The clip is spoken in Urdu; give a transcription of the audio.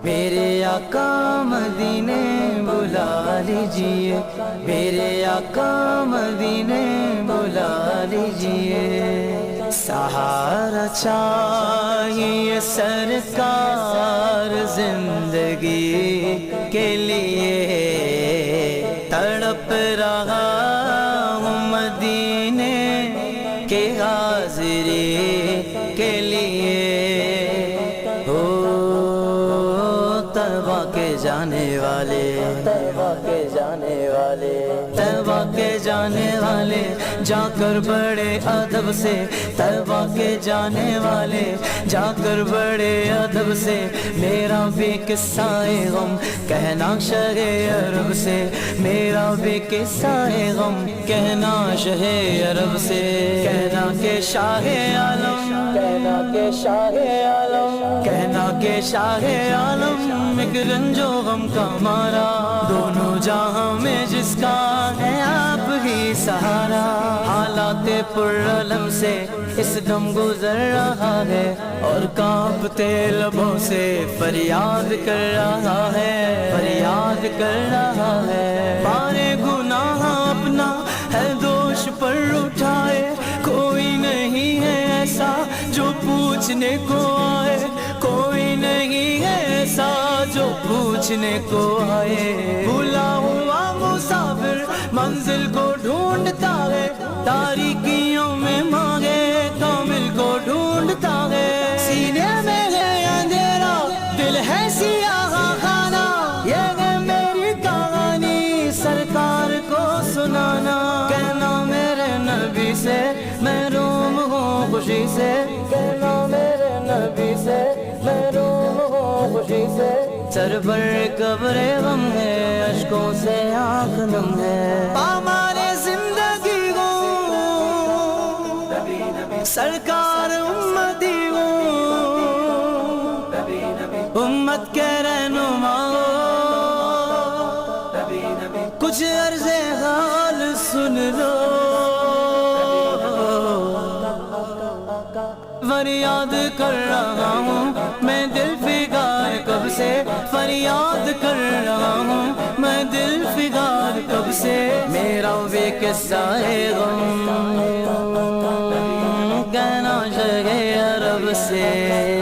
میرے آقا مدینے بلا لیجئے، میرے آقا مدینے بلا لیجئے، سہارا چاہیے سرکار زندگی کے لیے، تڑپ رہا ہوں مدینے کے حاضری کے لیے، طیبہ کے جانے والے، طیبہ کے جانے والے، طیبہ کے جانے والے، جا کر بڑے ادب سے، طیبہ کے جانے والے، جا کر بڑے ادب سے، میرا بھی قصہ غم کہنا شہ عرب سے، میرا بھی قصہ غم کہنا شہ عرب سے، کہنا کہ شاہ عالم، کہنا کہ شاہ عالم، کہنا کہ شاہ عالم ایک رنج و غم کا مارا، دونوں جہاں میں جس کا ہے آپ ہی سہارا، حالات پرعلم سے اس دم گزر رہا ہے، اور کانپتے لبوں سے فریاد کر رہا ہے، فریاد کر رہا ہے، بارے گناہ اپنا ہے دوش پر اٹھائے، کوئی نہیں ہے ایسا جو پوچھنے کو آئے، کوئی نہیں ہے ایسا جو پوچھنے کو آئے، بھولا ہوا مسافر منزل کو ڈھونڈتا ہے، تاریکیوں میں مانگے کامل کو ڈھونڈتا ہے، سینے میں ہے اندھیرا دل ہے سیاہ خانہ، یہ ہے میری کہانی سرکار کو سنانا، کہنا میرے نبی سے محروم ہوں خوشی سے، کہنا میرے نبی سے محروم ہوں خوشی سے، سر پر قبر غم ہے اشکوں سے آنکھ نم ہے، ہمارے زندگی ہو سرکار امتی ہو، امت کے رہنما ہو، کچھ عرض حال سن لو، فریاد کر رہا ہوں میں دل فگار کب سے، فریاد کر رہا ہوں میں دل فگار کب سے، میرا بھی قصہ غم کہنا شہ عرب سے۔